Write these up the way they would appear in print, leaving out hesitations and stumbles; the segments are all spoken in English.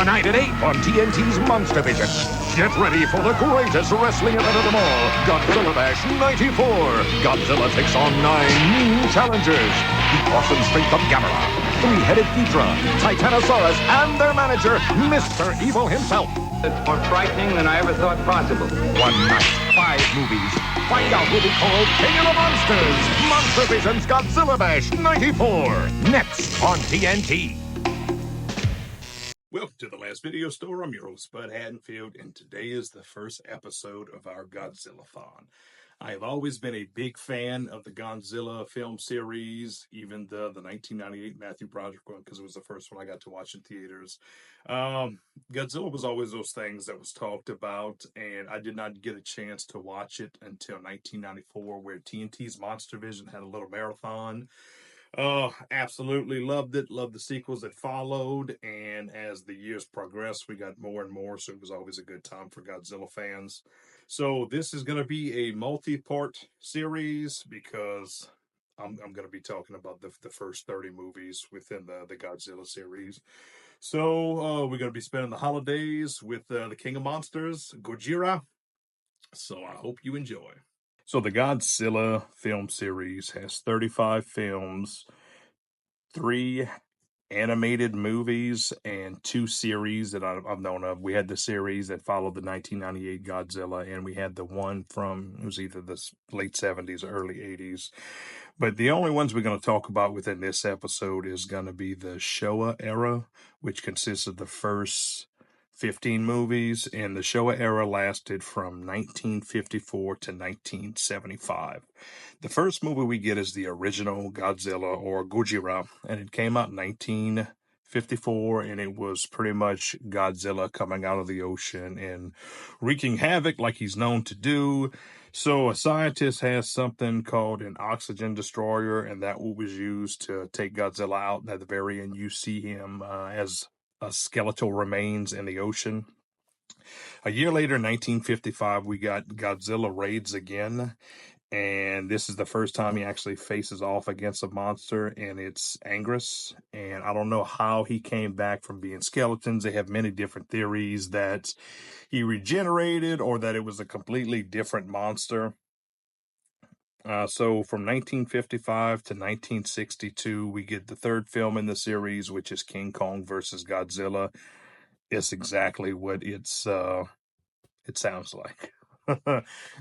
Tonight at 8 on TNT's Monster Vision. Get ready for the greatest wrestling event of them all, Godzilla Bash 94. Godzilla takes on 9 new challengers. The awesome strength of Gamera, three-headed Ghidra, Titanosaurus, and their manager, Mr. Evil himself. It's more frightening than I ever thought possible. One night, 5 movies. Find out who'll be called King of the Monsters. Monster Vision's Godzilla Bash 94. Next on TNT. Welcome to the Last Video Store. I'm your host, Bud Haddonfield, and today is the first episode of our Godzilla-thon. I have always been a big fan of the Godzilla film series, even the 1998 Matthew Broderick one, because it was the first one I got to watch in theaters. Godzilla was always those things that was talked about, and I did not get a chance to watch it until 1994, where TNT's Monster Vision had a little marathon. Absolutely loved it. Loved the sequels that followed. And as the years progressed, we got more and more. So it was always a good time for Godzilla fans. So this is going to be a multi-part series because I'm going to be talking about the first 30 movies within the Godzilla series. So we're going to be spending the holidays with the King of Monsters, Gojira. So I hope you enjoy. So the Godzilla film series has 35 films, 3 animated movies, and 2 series that I've known of. We had the series that followed the 1998 Godzilla, and we had the one from, it was either the late 70s or early 80s. But the only ones we're going to talk about within this episode is going to be the Showa era, which consists of the first 15 movies, and the Showa era lasted from 1954 to 1975. The first movie we get is the original Godzilla, or Gojira, and it came out in 1954, and it was pretty much Godzilla coming out of the ocean and wreaking havoc like he's known to do. So a scientist has something called an oxygen destroyer, and that was used to take Godzilla out. And at the very end, you see him as skeletal remains in the ocean. A year later, 1955, we got Godzilla Raids again, and this is the first time he actually faces off against a monster, and it's Anguirus. And I don't know how he came back from being skeletons. They have many different theories that he regenerated or that it was a completely different monster. So from 1955 to 1962, we get the third film in the series, which is King Kong versus Godzilla. It's exactly what it sounds like.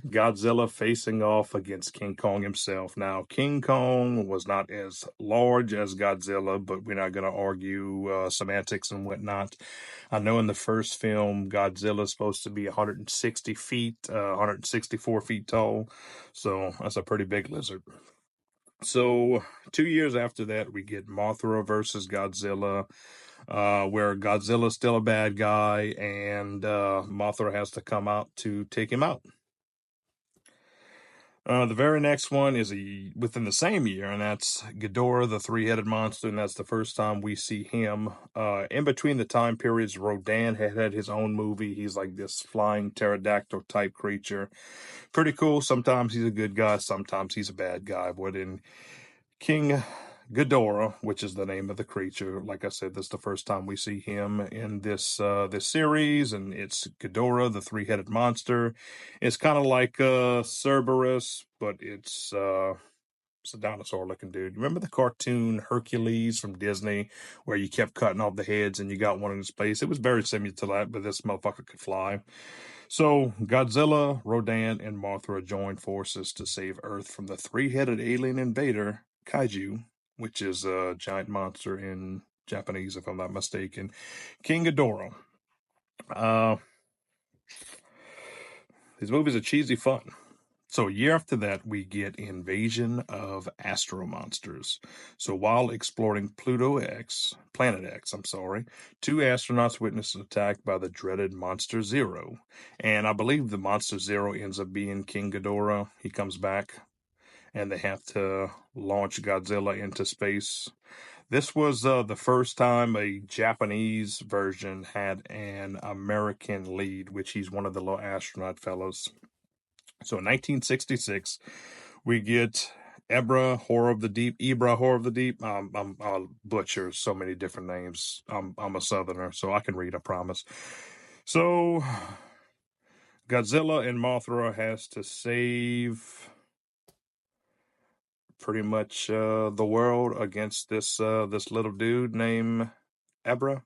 Godzilla facing off against King Kong himself. Now, King Kong was not as large as Godzilla, but we're not going to argue semantics and whatnot. I know in the first film, Godzilla is supposed to be 160 feet, 164 feet tall. So that's a pretty big lizard. So 2 years after that, we get Mothra versus Godzilla, where Godzilla's still a bad guy, and Mothra has to come out to take him out. The very next one is within the same year, and that's Ghidorah, the three-headed monster, and that's the first time we see him. In between the time periods, Rodan had his own movie. He's like this flying pterodactyl-type creature. Pretty cool. Sometimes he's a good guy, sometimes he's a bad guy. But in King Ghidorah, which is the name of the creature, like I said, this is the first time we see him in this series, and it's Ghidorah, the three-headed monster. It's kind of like Cerberus, but it's a dinosaur-looking dude. Remember the cartoon Hercules from Disney, where you kept cutting off the heads and you got one in his place? It was very similar to that, but this motherfucker could fly. So Godzilla, Rodan, and Mothra join forces to save Earth from the three-headed alien invader, Kaiju, which is a giant monster in Japanese, if I'm not mistaken. King Ghidorah. These movies are cheesy fun. So a year after that, we get Invasion of Astro Monsters. So while exploring Planet X, 2 astronauts witness an attack by the dreaded Monster Zero. And I believe the Monster Zero ends up being King Ghidorah. He comes back, and they have to launch Godzilla into space. This was the first time a Japanese version had an American lead, which he's one of the little astronaut fellows. So in 1966, we get Ebra, Horror of the Deep, Ibra, Horror of the Deep. I'll butcher so many different names. I'm a Southerner, so I can read, I promise. So, Godzilla and Mothra has to save pretty much the world against this little dude named Ibra.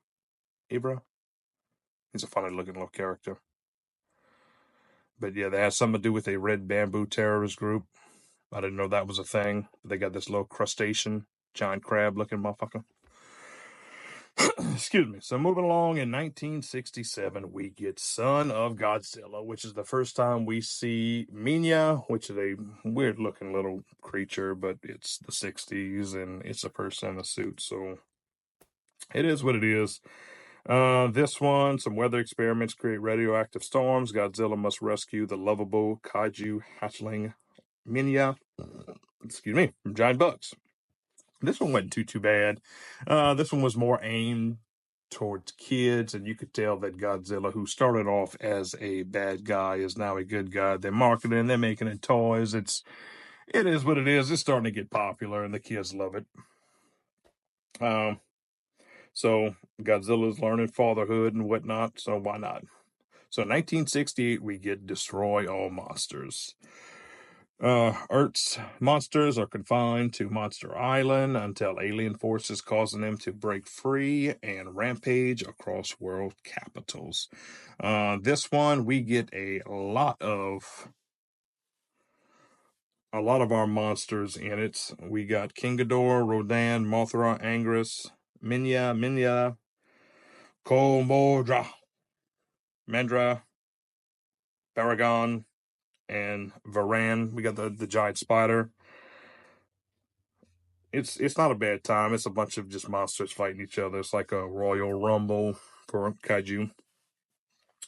He's a funny looking little character. But yeah, that has something to do with a red bamboo terrorist group. I didn't know that was a thing. They got this little crustacean, giant crab looking motherfucker. Excuse me. So moving along, in 1967, we get Son of Godzilla, which is the first time we see Minya, which is a weird looking little creature, but it's the 60s and it's a person in a suit. So it is what it is. This one, some weather experiments create radioactive storms. Godzilla must rescue the lovable kaiju hatchling Minya, excuse me, from giant bugs. This one wasn't too bad. This one was more aimed towards kids, and you could tell that Godzilla, who started off as a bad guy, is now a good guy. They're marketing, they're making it toys. It is what it is. It's starting to get popular, and the kids love it. So Godzilla's learning fatherhood and whatnot. So why not? So 1968, we get Destroy All Monsters. Earth's monsters are confined to Monster Island until alien forces causing them to break free and rampage across world capitals. This one we get a lot of our monsters in it. We got King Ghidorah, Rodan, Mothra, Anguirus, Minya, Komodra, Mandra, Baragon, and Varan. We got the giant spider. It's not a bad time. It's a bunch of just monsters fighting each other. It's like a Royal Rumble for kaiju.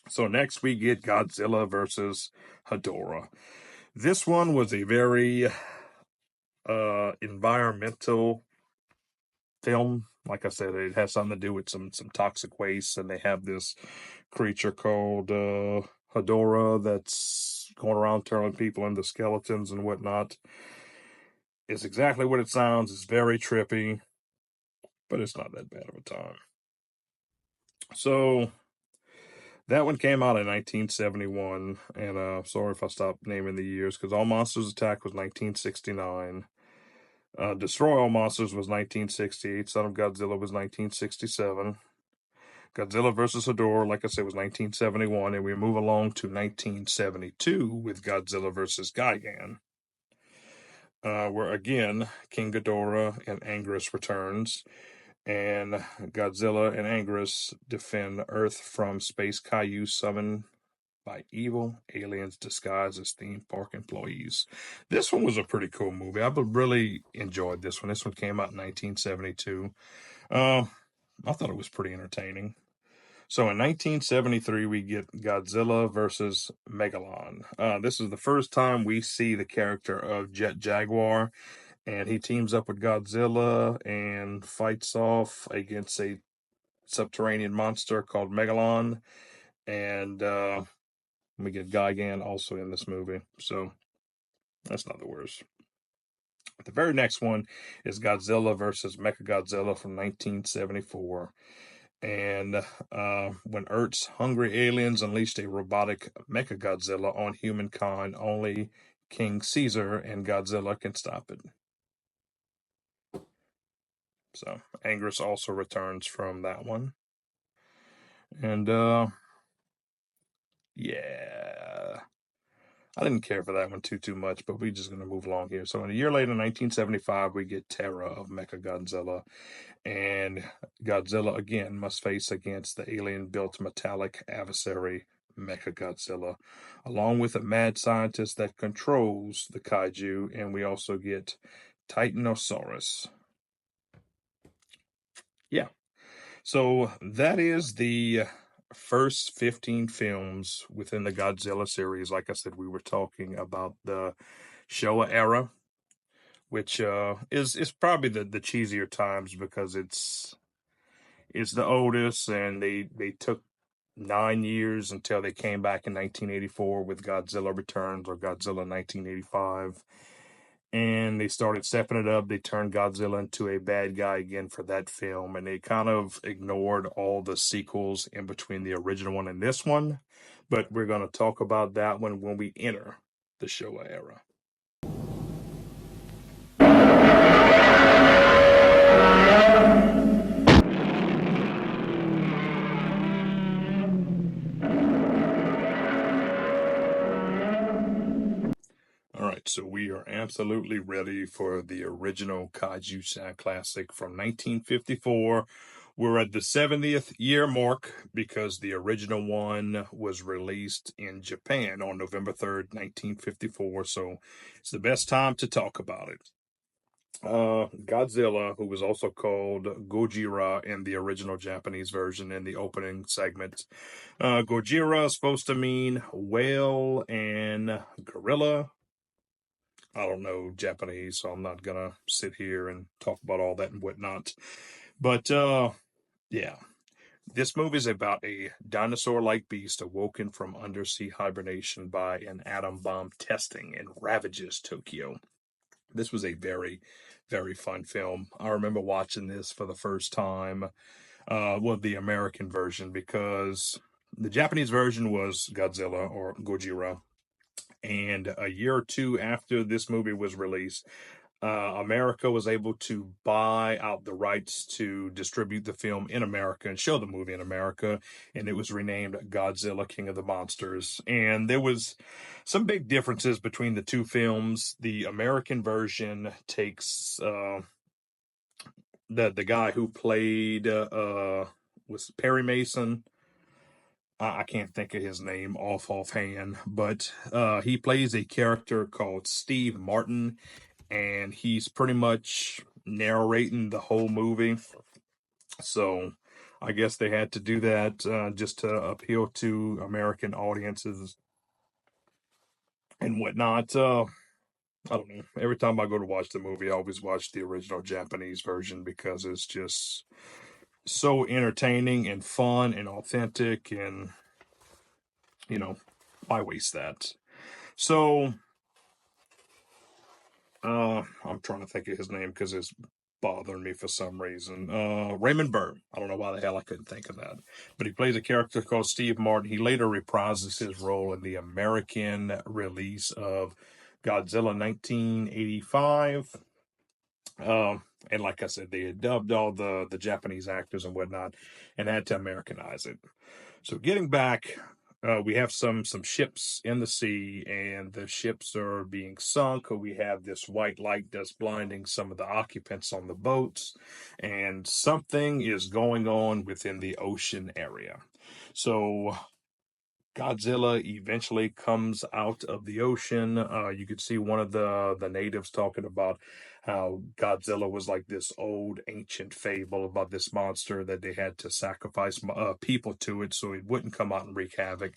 So next we get Godzilla versus Hedorah. This one was a very environmental film. Like I said, it has something to do with some toxic waste, and they have this creature called Hedorah that's going around turning people into skeletons and whatnot. It's exactly what it sounds. It's very trippy, but it's not that bad of a time. So that one came out in 1971, and sorry if I stopped naming the years, because All Monsters Attack was 1969. Destroy All Monsters was 1968. Son of Godzilla was 1967. Godzilla vs. Hedorah, like I said, was 1971, and we move along to 1972 with Godzilla vs. Gigan, where again King Ghidorah and Anguirus returns, and Godzilla and Anguirus defend Earth from space kaiju summoned by evil aliens disguised as theme park employees. This one was a pretty cool movie. I really enjoyed this one. This one came out in 1972. I thought it was pretty entertaining. So in 1973, we get Godzilla versus Megalon. This is the first time we see the character of Jet Jaguar, and he teams up with Godzilla and fights off against a subterranean monster called Megalon. And we get Gigan also in this movie, so that's not the worst. The very next one is Godzilla versus Mechagodzilla from 1974. And when Earth's hungry aliens unleashed a robotic Mechagodzilla on humankind, only King Caesar and Godzilla can stop it. So Anguirus also returns from that one. And yeah, I didn't care for that one too much, but we're just going to move along here. So a year later, 1975, we get Terra of Mechagodzilla, and Godzilla again must face against the alien-built metallic adversary Mechagodzilla, along with a mad scientist that controls the kaiju, and we also get Titanosaurus. Yeah. So that is the first 15 films within the Godzilla series. Like I said, we were talking about the Showa era, which is probably the cheesier times because it's the oldest, and they took 9 years until they came back in 1984 with Godzilla Returns or Godzilla 1985. and they started stepping it up. They turned Godzilla into a bad guy again for that film, and they kind of ignored all the sequels in between the original one and this one. But we're going to talk about that one when we enter the Showa era. All right, so we are absolutely ready for the original Kaiju classic from 1954. We're at the 70th year mark because the original one was released in Japan on November 3rd, 1954. So it's the best time to talk about it. Godzilla, who was also called Gojira in the original Japanese version in the opening segment. Gojira is supposed to mean whale and gorilla. I don't know Japanese, so I'm not gonna sit here and talk about all that and whatnot. But yeah, this movie is about a dinosaur-like beast awoken from undersea hibernation by an atom bomb testing and ravages Tokyo. This was a very, very fun film. I remember watching this for the first time, well, the American version, because the Japanese version was Godzilla or Gojira. And a year or two after this movie was released, America was able to buy out the rights to distribute the film in America and show the movie in America, and it was renamed Godzilla King of the Monsters. And there was some big differences between the two films. The American version takes the guy who played was Perry Mason. I can't think of his name offhand, but he plays a character called Steve Martin, and he's pretty much narrating the whole movie. So I guess they had to do that just to appeal to American audiences and whatnot. I don't know. Every time I go to watch the movie, I always watch the original Japanese version because it's just so entertaining and fun and authentic, and you know, why waste that? So I'm trying to think of his name because it's bothering me for some reason. Raymond Burr. I don't know why the hell I couldn't think of that. But he plays a character called Steve Martin. He later reprises his role in the American release of Godzilla 1985. And like I said, they had dubbed all the Japanese actors and whatnot and had to Americanize it. So getting back, we have some ships in the sea, and the ships are being sunk. We have this white light that's blinding some of the occupants on the boats, and something is going on within the ocean area. So Godzilla eventually comes out of the ocean. You could see one of the natives talking about how Godzilla was like this old ancient fable about this monster that they had to sacrifice people to it so it wouldn't come out and wreak havoc.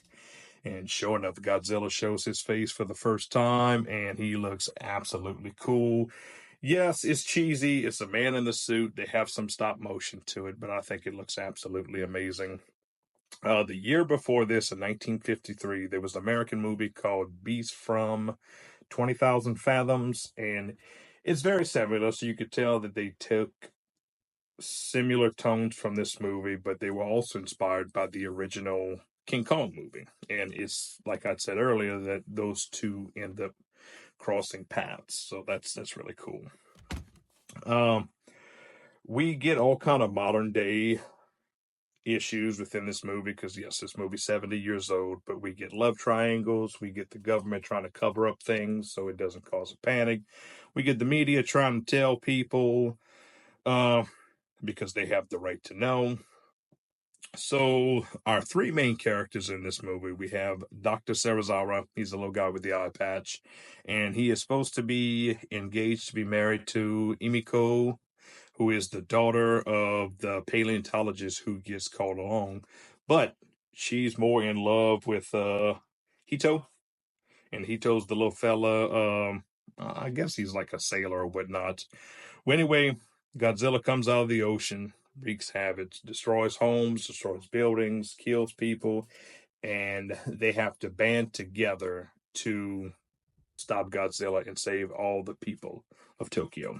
And sure enough, Godzilla shows his face for the first time, and he looks absolutely cool. Yes, it's cheesy. It's a man in the suit. They have some stop motion to it, but I think it looks absolutely amazing. The year before this, in 1953, there was an American movie called Beast from 20,000 Fathoms, and it's very similar. So you could tell that they took similar tones from this movie, but they were also inspired by the original King Kong movie. And it's like I said earlier that those two end up crossing paths. So that's really cool. We get all kind of modern day issues within this movie because yes, this movie's 70 years old, but we get love triangles, we get the government trying to cover up things so it doesn't cause a panic, we get the media trying to tell people because they have the right to know. So our three main characters in this movie, we have Dr. Serizawa. He's the little guy with the eye patch, and he is supposed to be engaged to be married to Imiko, who is the daughter of the paleontologist who gets called along, but she's more in love with Hito, and Hito's the little fella. I guess he's like a sailor or whatnot. Well, anyway, Godzilla comes out of the ocean, wreaks havoc, destroys homes, destroys buildings, kills people, and they have to band together to stop Godzilla and save all the people of Tokyo.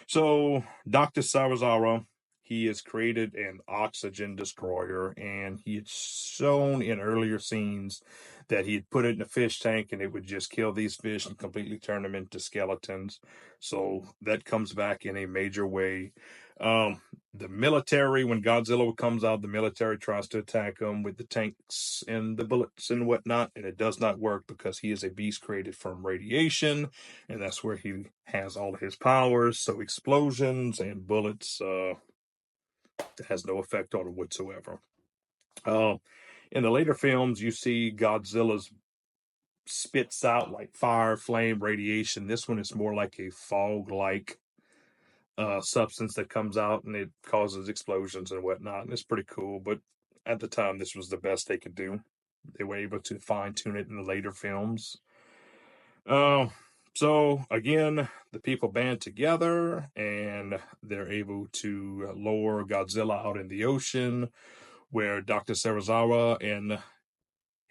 So Dr. Sarazawa, he has created an oxygen destroyer, and he had shown in earlier scenes that he'd put it in a fish tank and it would just kill these fish and completely turn them into skeletons. So that comes back in a major way. The military, when Godzilla comes out, the military tries to attack him with the tanks and the bullets and whatnot, and it does not work because he is a beast created from radiation, and that's where he has all of his powers. So explosions and bullets has no effect on him whatsoever. In the later films, you see Godzilla's spits out like fire, flame, radiation. This one is more like a fog-like substance that comes out, and it causes explosions and whatnot, and it's pretty cool. But at the time, this was the best they could do. They were able to fine-tune it in the later films. So again, the people band together and they're able to lower Godzilla out in the ocean, where Dr. Sarazawa and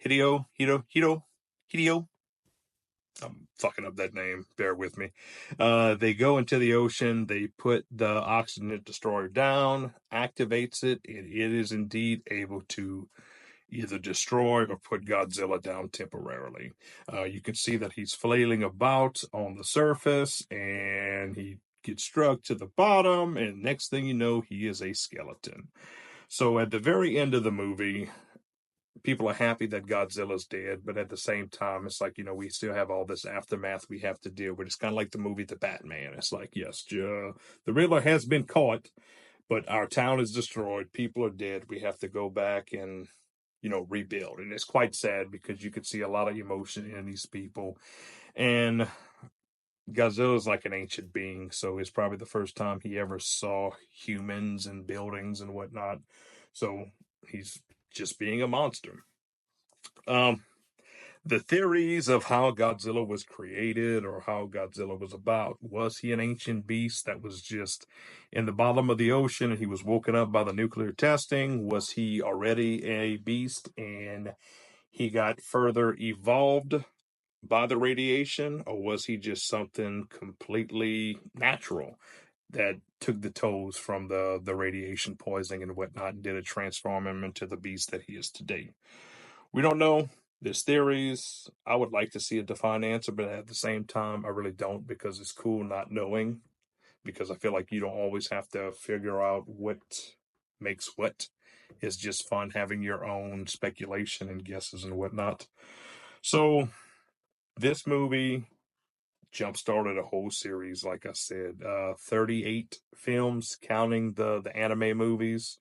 Hideo, I'm fucking up that name, bear with me. They go into the ocean, they put the oxygen destroyer down, activates it, and it is indeed able to either destroy or put Godzilla down temporarily. You can see that he's flailing about on the surface, and he gets struck to the bottom, and next thing you know, he is a skeleton. So at the very end of the movie, people are happy that Godzilla's dead, but at the same time, it's like, we still have all this aftermath we have to deal with. It's kind of like the movie The Batman. It's like, yes, the Riddler has been caught, but our town is destroyed. People are dead. We have to go back and, rebuild. And it's quite sad because you could see a lot of emotion in these people. And Godzilla is like an ancient being, so it's probably the first time he ever saw humans and buildings and whatnot. So he's just being a monster. The theories of how Godzilla was created or how Godzilla was about. Was he an ancient beast that was just in the bottom of the ocean and he was woken up by the nuclear testing? Was he already a beast and he got further evolved by the radiation? Or was he just something completely natural that took the toll from the radiation poisoning and whatnot, and did it transform him into the beast that he is today? We don't know. There's theories. I would like to see a defined answer, but at the same time, I really don't, because it's cool not knowing, because I feel like you don't always have to figure out what makes what. It's just fun having your own speculation and guesses and whatnot. So this movie jump-started a whole series, like I said, 38 films, counting the anime movies,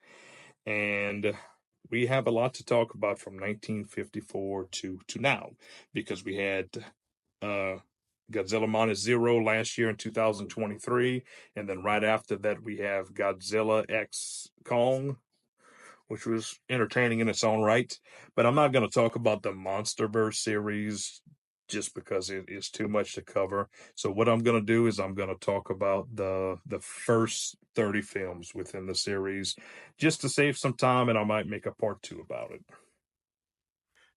and we have a lot to talk about from 1954 to now, because we had Godzilla Minus Zero last year in 2023, and then right after that we have Godzilla X Kong, which was entertaining in its own right. But I'm not going to talk about the MonsterVerse series just because it is too much to cover. So what I'm going to do is I'm going to talk about the first 30 films within the series, just to save some time, and I might make a part 2 about it.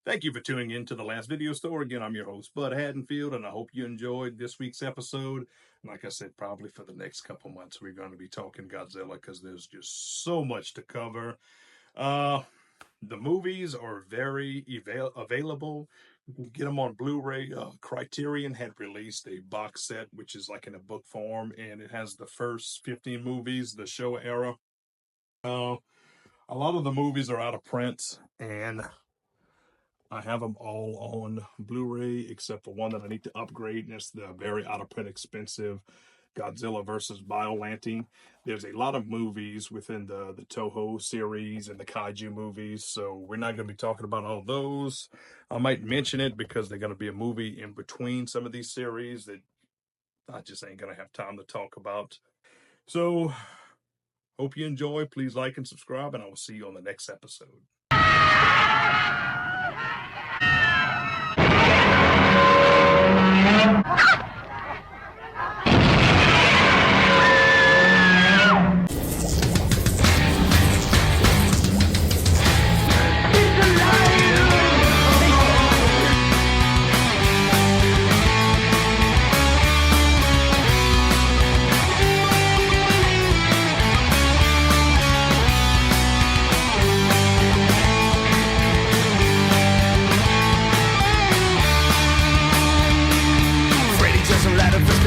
Thank you for tuning in to The Last Video Store. Again, I'm your host, Bud Haddonfield, and I hope you enjoyed this week's episode. Like I said, probably for the next couple months, we're going to be talking Godzilla because there's just so much to cover. The movies are very available. You can get them on Blu-ray. Criterion had released a box set, which is like in a book form, and it has the first 15 movies, the Showa era. A lot of the movies are out of print, and I have them all on Blu-ray, except for one that I need to upgrade, and it's the very out-of-print expensive Godzilla vs. Biollante. There's a lot of movies within the Toho series and the Kaiju movies, so we're not going to be talking about all those. I might mention it because they're going to be a movie in between some of these series that I just ain't going to have time to talk about. So, hope you enjoy. Please like and subscribe, and I will see you on the next episode.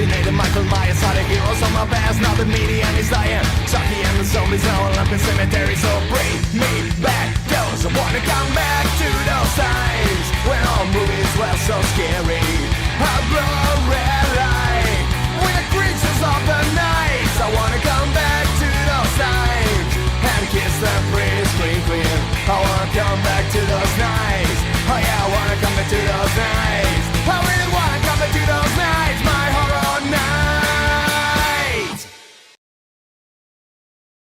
Terminator, Michael Myers are the heroes of my past. Now the media is dying, Chucky and the zombies now all up in cemetery. So bring me back, girls. I wanna come back to those times when all movies were so scary. I blow a red light, we're the creatures of the night. I wanna come back to those times and kiss the pretty screen clear. I wanna come back to those nights. Oh yeah, I wanna come back to those nights.